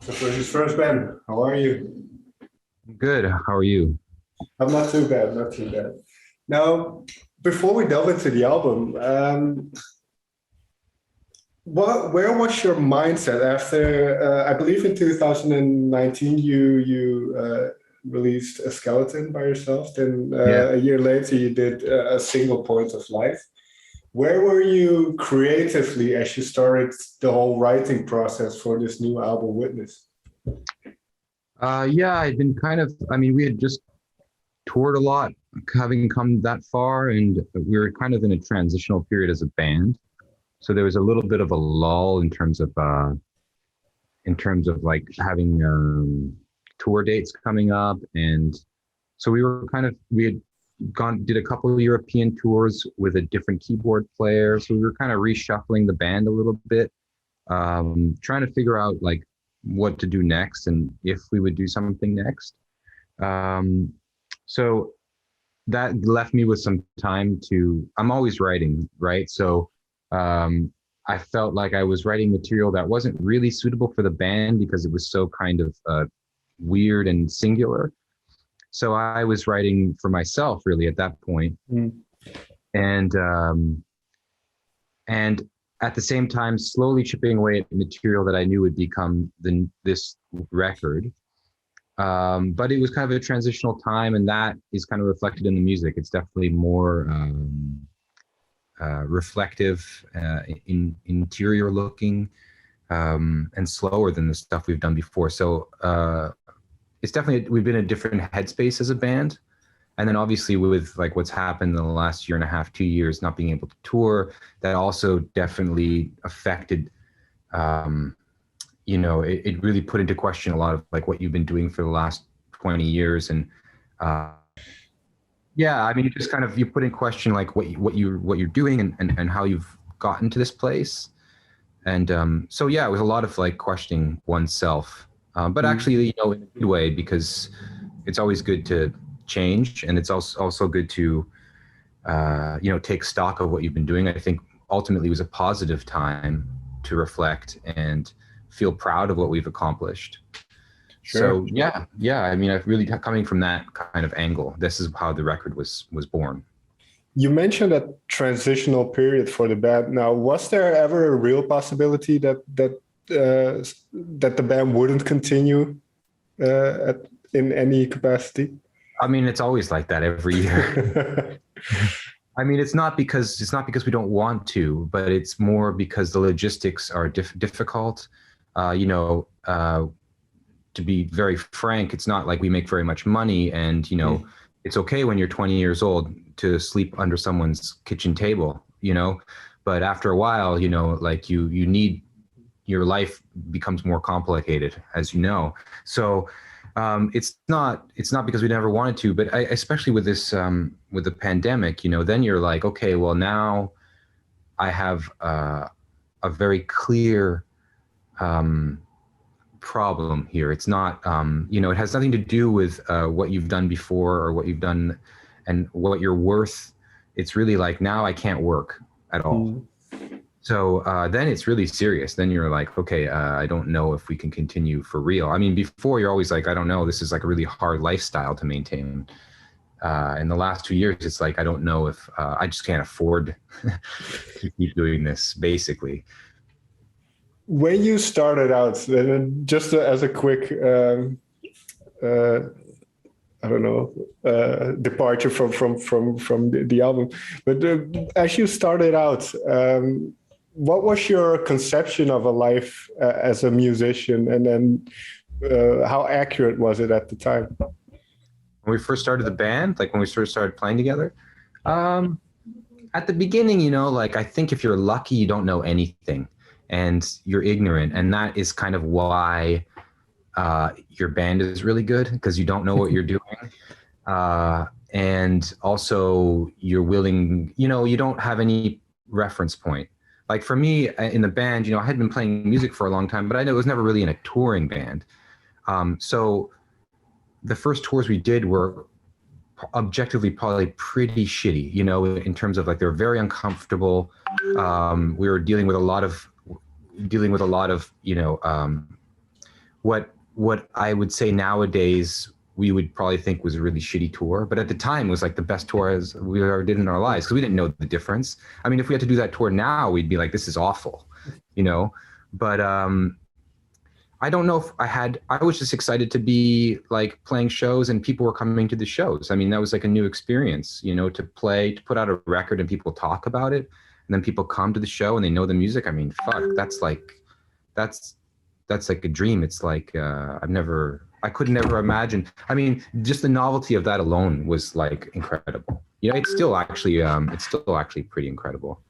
So first, Ben, how are you? Good. How are you? I'm not too bad, not too bad. Now, before we delve into the album, where was your mindset after? I believe in 2019 you released a skeleton by yourself. Then Yeah. a year later you did a single point of life. Where were you creatively as you started the whole writing process for this new album, Witness? Yeah, I'd been we had just toured a lot, having come that far, and we were kind of in a transitional period as a band. So there was a little bit of a lull in terms of like having tour dates coming up. And so we had did a couple of European tours with a different keyboard player. So we were kind of reshuffling the band a little bit, trying to figure out like what to do next and if we would do something next. So that left me with some time I'm always writing, right? So I felt like I was writing material that wasn't really suitable for the band because it was so kind of weird and singular. So I was writing for myself really at that point. Mm. And at the same time, slowly chipping away at material that I knew would become this record. But it was kind of a transitional time, and that is kind of reflected in the music. It's definitely more reflective, interior looking, and slower than the stuff we've done before. So it's definitely, we've been in a different headspace as a band. And then obviously with like what's happened in the last year and a half, 2 years, not being able to tour, that also definitely affected, it really put into question a lot of like what you've been doing for the last 20 years. And you just kind of, you put in question like what you're doing and how you've gotten to this place. And it was a lot of like questioning oneself, but actually, in a good way, because it's always good to change, and it's also good to take stock of what you've been doing. I think ultimately it was a positive time to reflect and feel proud of what we've accomplished. Sure. So I've really coming from that kind of angle. This is how the record was born. You mentioned a transitional period for the band. Now, was there ever a real possibility that the band wouldn't continue in any capacity? I mean, it's always like that every year. I mean, it's not because we don't want to, but it's more because the logistics are difficult. To be very frank, it's not like we make very much money, and it's okay when you're 20 years old to sleep under someone's kitchen table, but after a while, like you need, your life becomes more complicated, as you know. So it's not because we never wanted to, but especially with this, with the pandemic, then you're like, okay, well now I have a very clear problem here. It's not, it has nothing to do with what you've done before or what you've done and what you're worth. It's really like, now I can't work at all. So then it's really serious. Then you're like, okay, I don't know if we can continue for real. I mean, before you're always like, I don't know, this is like a really hard lifestyle to maintain. In the last 2 years, it's like, I don't know if I just can't afford to keep doing this, basically. When you started out, just as a quick, departure from the album, but as you started out, what was your conception of a life as a musician, and then how accurate was it at the time? When we first started the band, like when we first started playing together, at the beginning, like I think if you're lucky, you don't know anything and you're ignorant, and that is kind of why your band is really good, because you don't know what you're doing. And also you're willing, you don't have any reference point. Like for me in the band, I had been playing music for a long time, but I was never really in a touring band. So the first tours we did were objectively probably pretty shitty, in terms of like, they're very uncomfortable. We were dealing with a lot of, what I would say nowadays we would probably think was a really shitty tour, but at the time it was like the best tour as we ever did in our lives, because we didn't know the difference. I mean, if we had to do that tour now, we'd be like, this is awful, you know. But I don't know if I was just excited to be like playing shows and people were coming to the shows. I mean, that was like a new experience, you know, to put out a record and people talk about it, and then people come to the show and they know the music. I mean, fuck, that's like a dream. It's like, I could never imagine. I mean, just the novelty of that alone was like incredible. You know, it's still actually pretty incredible.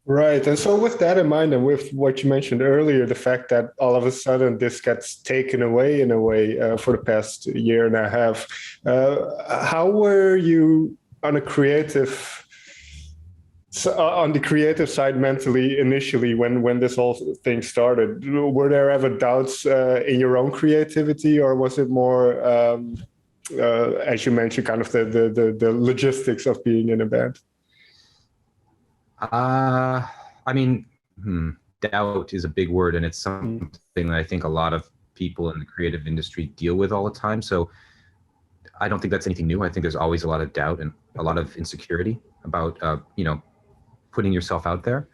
Right. And so with that in mind, and with what you mentioned earlier, the fact that all of a sudden this gets taken away in a way for the past year and a half, how were you on the creative side mentally initially when this whole thing started? Were there ever doubts in your own creativity, or was it more, as you mentioned, kind of the logistics of being in a band? I mean, doubt is a big word, and it's something that I think a lot of people in the creative industry deal with all the time. So I don't think that's anything new. I think there's always a lot of doubt and a lot of insecurity about, you know, putting yourself out there.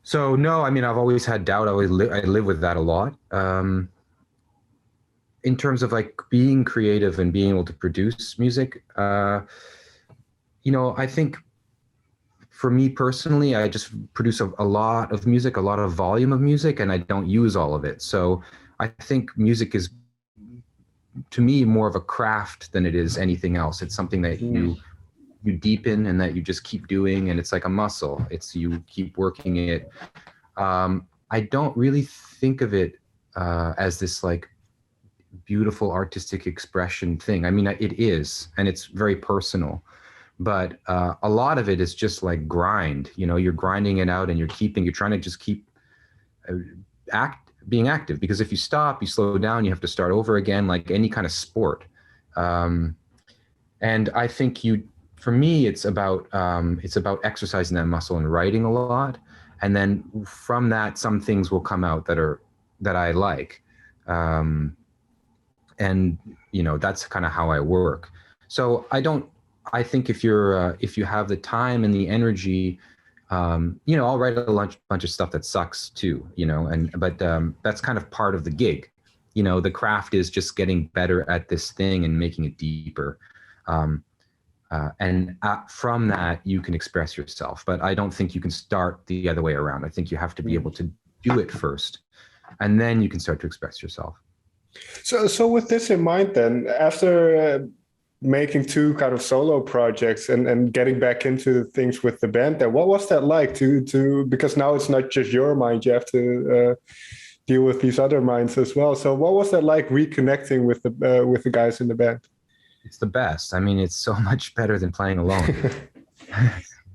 So no, I mean, I've always had doubt. I live with that a lot. In terms of like being creative and being able to produce music, you know, I think for me personally, I just produce a lot of music, a lot of volume of music, and I don't use all of it. So I think music is, to me, more of a craft than it is anything else. It's something that you deepen and that you just keep doing, and it's like a muscle. It's, you keep working it. I don't really think of it as this like beautiful artistic expression thing. I mean, it is, and it's very personal. But a lot of it is just like grind, you know, you're grinding it out and you're trying to just keep being active, because if you stop, you slow down, you have to start over again, like any kind of sport. And I think for me, it's about exercising that muscle and writing a lot. And then from that, some things will come out that I like. And, you know, that's kind of how I work. So I think if you have the time and the energy, you know, I'll write a bunch of stuff that sucks too, you know, but that's kind of part of the gig. You know, the craft is just getting better at this thing and making it deeper. And from that, you can express yourself. But I don't think you can start the other way around. I think you have to be able to do it first, and then you can start to express yourself. So with this in mind, then, after making two kind of solo projects and getting back into things with the band, then what was that like to because now it's not just your mind, you have to deal with these other minds as well. So what was that like, reconnecting with the guys in the band? It's the best. I mean, it's so much better than playing alone.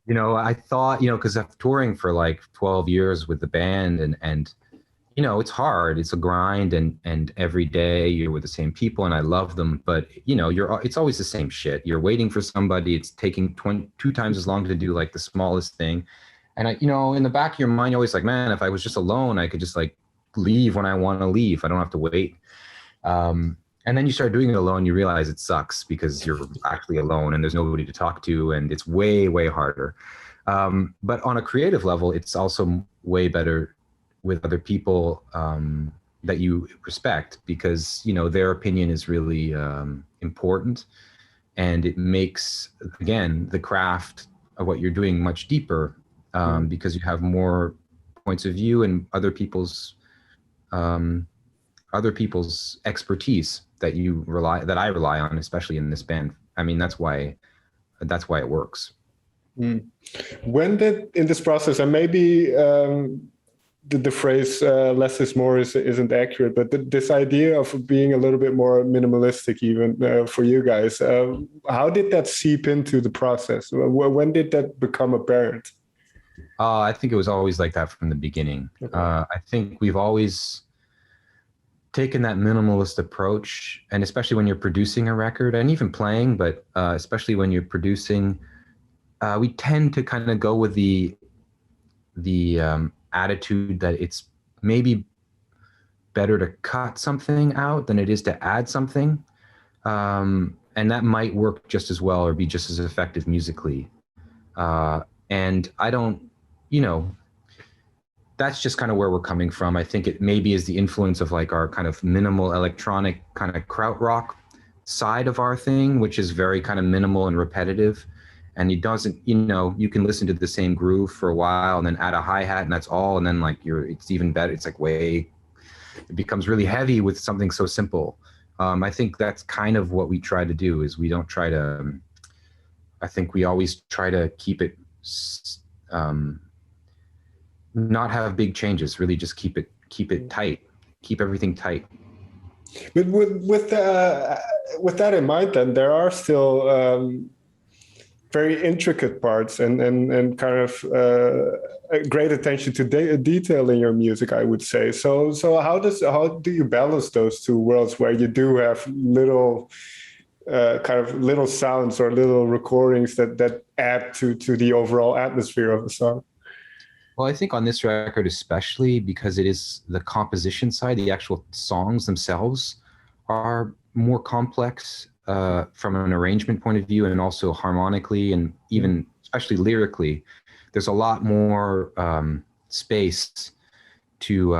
You know, I thought, you know, because I'm touring for like 12 years with the band, and you know, it's hard. It's a grind, and every day you're with the same people, and I love them. But you know, it's always the same shit. You're waiting for somebody. It's taking 2 times as long to do like the smallest thing. And you know, in the back of your mind, you're always like, man, if I was just alone, I could just like leave when I want to leave. I don't have to wait. And then you start doing it alone, you realize it sucks because you're actually alone and there's nobody to talk to, and it's way, way harder. But on a creative level, it's also way better with other people that you respect, because, you know, their opinion is really important, and it makes, again, the craft of what you're doing much deeper, because you have more points of view and other people's expertise that I rely on, especially in this band. I mean, that's why it works. When did, in this process, and maybe the phrase less is more isn't accurate, but this idea of being a little bit more minimalistic, even for you guys, how did that seep into the process? When did that become apparent? I think it was always like that from the beginning. Okay. I think we've always taken that minimalist approach, and especially when you're producing a record and even playing, but especially when you're producing, we tend to kind of go with the attitude that it's maybe better to cut something out than it is to add something. And that might work just as well or be just as effective musically. And I don't, you know, that's just kind of where we're coming from. I think it maybe is the influence of like our kind of minimal electronic kind of krautrock side of our thing, which is very kind of minimal and repetitive. And it doesn't, you know, you can listen to the same groove for a while and then add a hi-hat and that's all. And then like it's even better. It's like it becomes really heavy with something so simple. I think that's kind of what we try to do is we don't try to, I think we always try to keep it, not have big changes, really just keep it tight, keep everything tight. But with that in mind, then there are still very intricate parts and kind of great attention to detail in your music, I would say. So how do you balance those two worlds where you do have little kind of little sounds or little recordings that add to the overall atmosphere of the song? Well, I think on this record, especially because it is the composition side, the actual songs themselves are more complex from an arrangement point of view and also harmonically and even especially lyrically. There's a lot more space to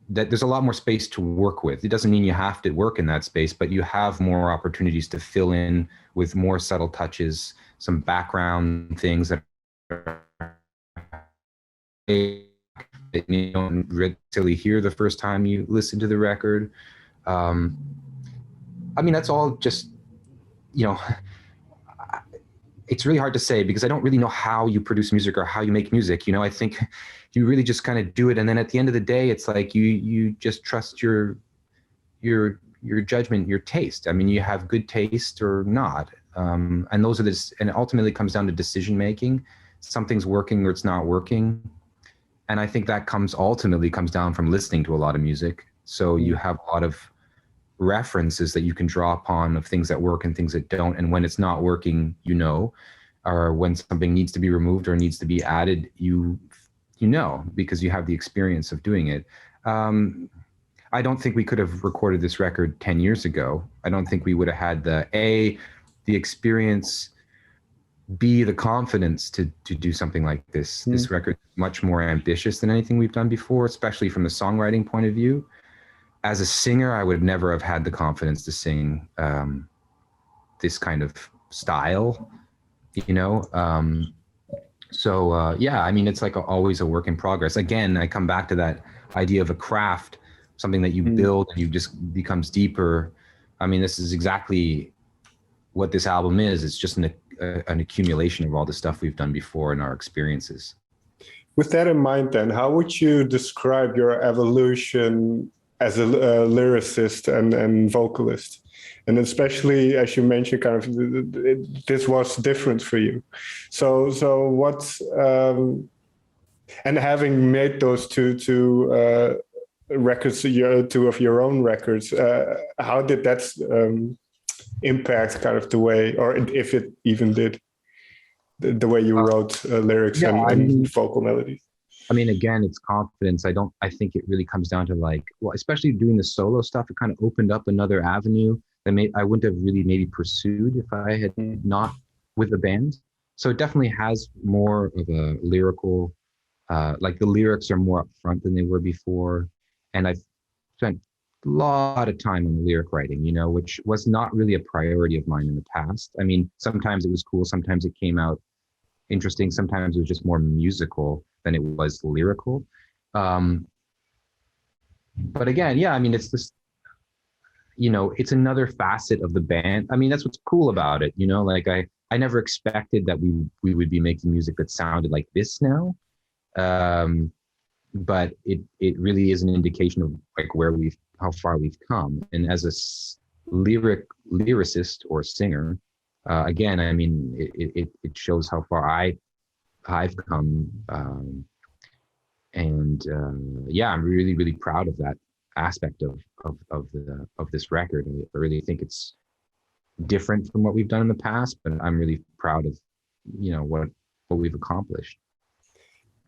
there's a lot more space to work with. It doesn't mean you have to work in that space, but you have more opportunities to fill in with more subtle touches, some background things that you don't really hear the first time you listen to the record. I mean, that's all just, you know, it's really hard to say because I don't really know how you produce music or how you make music. You know, I think you really just kind of do it. And then at the end of the day, it's like you just trust your judgment, your taste. I mean, you have good taste or not. And those are and it ultimately comes down to decision making. Something's working or it's not working. And I think that ultimately comes down from listening to a lot of music. So you have a lot of references that you can draw upon of things that work and things that don't. And when it's not working, you know, or when something needs to be removed or needs to be added, you know, because you have the experience of doing it. I don't think we could have recorded this record 10 years ago. I don't think we would have had the experience, B, the confidence to do something like this. This record is much more ambitious than anything we've done before, especially from the songwriting point of view. As a singer, I would never have had the confidence to sing this kind of style, you know? Yeah, I mean, it's like always a work in progress. Again, I come back to that idea of a craft, something that you build and you just becomes deeper. I mean, this is exactly what this album is. It's just an accumulation of all the stuff we've done before in our experiences. With that in mind, then, how would you describe your evolution as a lyricist and vocalist? And especially, as you mentioned, kind of this was different for you. So what? And having made those two records, two of your own records, how did that impact kind of the way, or if it even did, the way you wrote lyrics and vocal melodies? I mean, again, it's confidence. I think it really comes down to like, well, especially doing the solo stuff, it kind of opened up another avenue that I wouldn't have really maybe pursued if I had not with the band. So it definitely has more of a lyrical, like the lyrics are more upfront than they were before. And I've spent a lot of time on lyric writing, you know, which was not really a priority of mine in the past. I mean, sometimes it was cool. Sometimes it came out interesting. Sometimes it was just more musical than it was lyrical. But again, yeah, I mean, it's this, you know, it's another facet of the band. I mean, that's what's cool about it. You know, like I never expected that we would be making music that sounded like this now. But it really is an indication of like how far we've come. And as a lyricist or singer, again, I mean, it shows how far I've come. Yeah, I'm really, really proud of that aspect of this record. I really think it's different from what we've done in the past, but I'm really proud of, you know, what we've accomplished.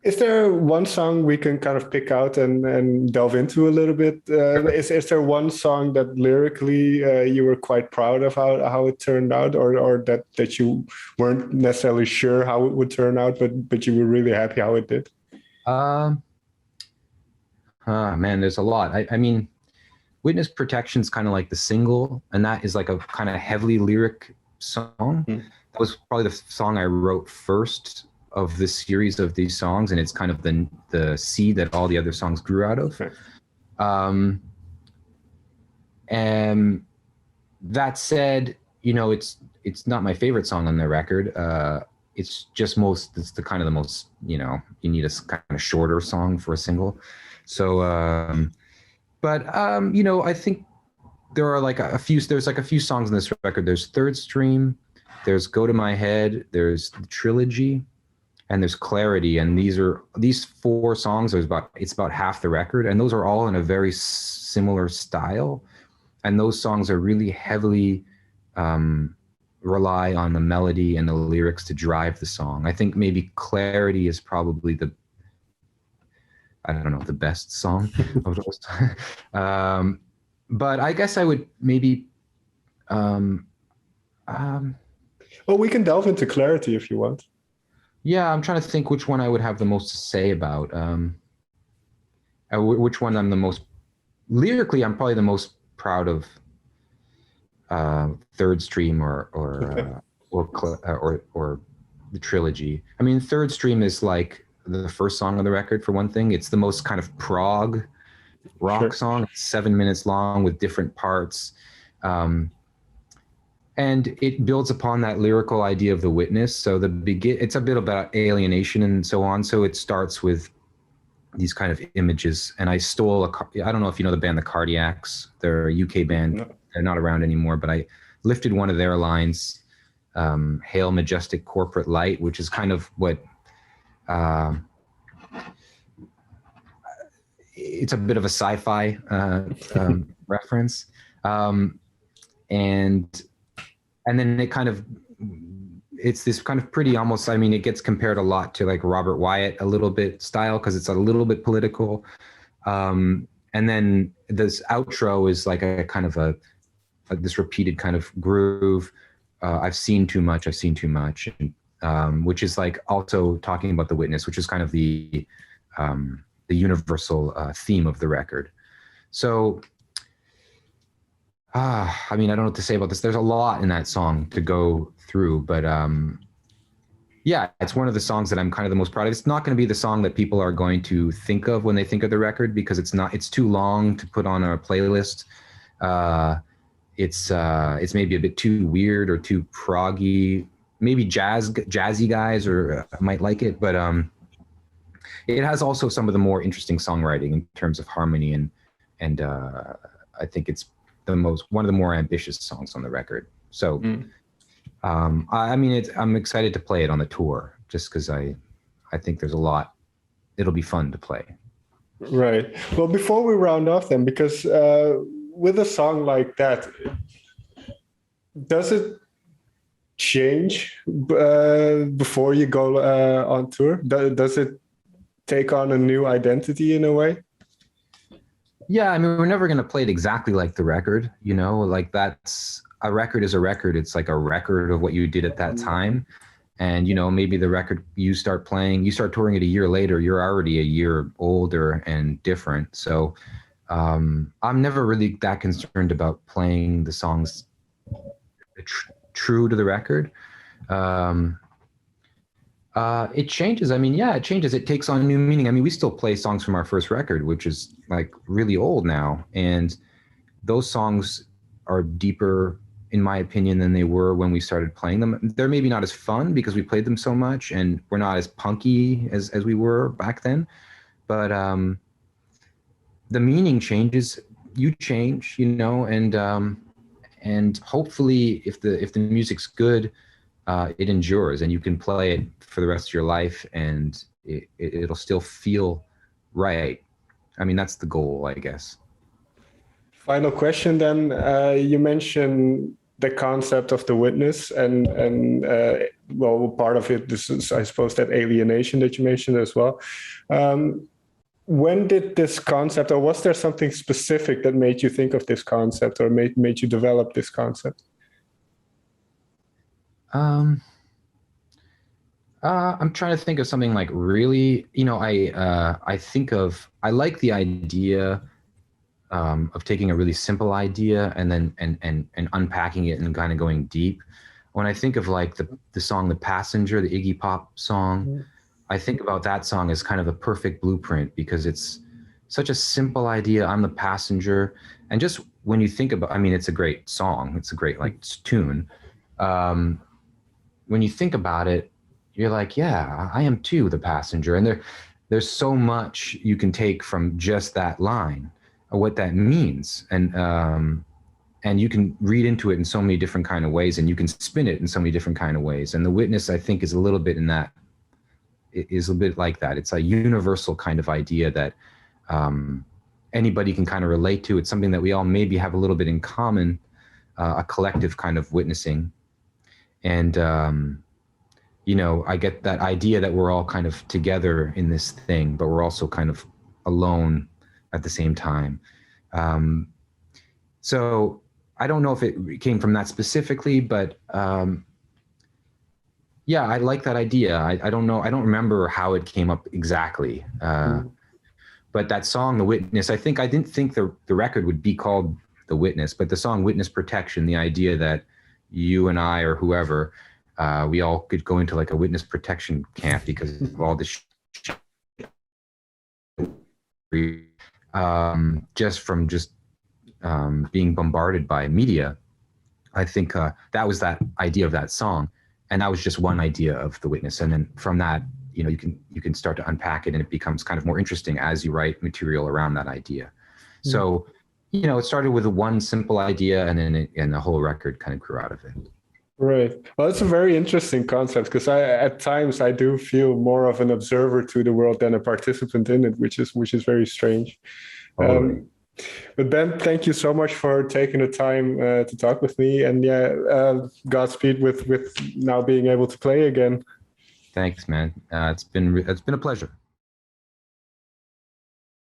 Is there one song we can kind of pick out and delve into a little bit? Is there one song that lyrically you were quite proud of how it turned out, or that you weren't necessarily sure how it would turn out, but you were really happy how it did? Man, there's a lot. I mean, Witness Protection is kind of like the single, and that is like a kind of heavily lyric song. That was probably the song I wrote first of this series of these songs, and it's kind of the seed that all the other songs grew out of. Okay. And that said, you know, it's not my favorite song on the record. It's the kind of the most, you know, you need a kind of shorter song for a single. So, you know, I think there are like there's like a few songs on this record. There's Third Stream, there's Go to My Head, there's the Trilogy, and there's Clarity. And these four songs it's about half the record, and those are all in a very similar style. And those songs are really heavily rely on the melody and the lyrics to drive the song. I think maybe Clarity is probably the best song of those. But I guess I would maybe well, we can delve into Clarity if you want. Yeah, I'm trying to think which one I would have the most to say about. Which one I'm the most lyrically, I'm probably the most proud of. Third Stream or the Trilogy. I mean, Third Stream is like the first song on the record, for one thing. It's the most kind of prog rock song. It's 7 minutes long with different parts. And it builds upon that lyrical idea of the witness. So it's a bit about alienation and so on. So it starts with these kind of images. And I stole I don't know if you know the band, the Cardiacs. They're a UK band. No. They're not around anymore, but I lifted one of their lines, Hail Majestic Corporate Light, which is kind of what, it's a bit of a sci-fi reference. And then it's this kind of pretty almost, I mean, it gets compared a lot to like Robert Wyatt, a little bit style, because it's a little bit political. And then this outro is like a kind of this repeated kind of groove. I've seen too much, which is like also talking about the witness, which is kind of the universal theme of the record. So, I mean, I don't know what to say about this. There's a lot in that song to go through, but yeah, it's one of the songs that I'm kind of the most proud of. It's not going to be the song that people are going to think of when they think of the record, because it's too long to put on a playlist. It's maybe a bit too weird or too proggy. Maybe jazzy guys might like it, but it has also some of the more interesting songwriting in terms of harmony, and I think it's one of the more ambitious songs on the record. So, I mean, I'm excited to play it on the tour, just because I think there's a lot. It'll be fun to play. Right. Well, before we round off then, because with a song like that, does it change before you go on tour? Does it take on a new identity in a way? Yeah, I mean, we're never going to play it exactly like the record, you know, like a record is a record. It's like a record of what you did at that time. And, you know, maybe the record you start touring it a year later, you're already a year older and different. So I'm never really that concerned about playing the songs true to the record. It changes. I mean, yeah, it changes. It takes on new meaning. I mean, we still play songs from our first record, which is like really old now. And those songs are deeper, in my opinion, than they were when we started playing them. They're maybe not as fun because we played them so much, and we're not as punky as we were back then. But the meaning changes. You change, you know, and hopefully if the music's good, it endures and you can play it for the rest of your life, and it'll still feel right. I mean, that's the goal, I guess. Final question then. You mentioned the concept of the witness, and well, part of it, this is, I suppose, that alienation that you mentioned as well. When did this concept, or was there something specific that made you think of this concept, or made you develop this concept? I'm trying to think of something like really, I like the idea of taking a really simple idea and then and unpacking it and kind of going deep. When I think of like the song "The Passenger," the Iggy Pop song, I think about that song as kind of the perfect blueprint because it's such a simple idea. I'm the passenger, and just when you think about, I mean, it's a great song. It's a great like tune. When you think about it, you're like, yeah, I am too the passenger, and there's so much you can take from just that line, or what that means, and you can read into it in so many different kind of ways, and you can spin it in so many different kind of ways. And The Witness, I think, is a little bit in that. It is a bit like that. It's a universal kind of idea that anybody can kind of relate to. It's something that we all maybe have a little bit in common, a collective kind of witnessing. And, I get that idea that we're all kind of together in this thing, but we're also kind of alone at the same time. So I don't know if it came from that specifically, but yeah, I like that idea. I don't know. I don't remember how it came up exactly. But that song, "The Witness," I didn't think the record would be called "The Witness," but the song "Witness Protection," the idea that you and I or whoever, we all could go into like a witness protection camp because of all this just from being bombarded by media. I think that was that idea of that song. And that was just one idea of The Witness. And then from that, you can start to unpack it, and it becomes kind of more interesting as you write material around that idea. So, it started with one simple idea, and then the whole record kind of grew out of it. Right. Well, it's a very interesting concept because at times I do feel more of an observer to the world than a participant in it, which is very strange. But Ben, thank you so much for taking the time to talk with me, and Godspeed with now being able to play again. Thanks, man. It's been a pleasure.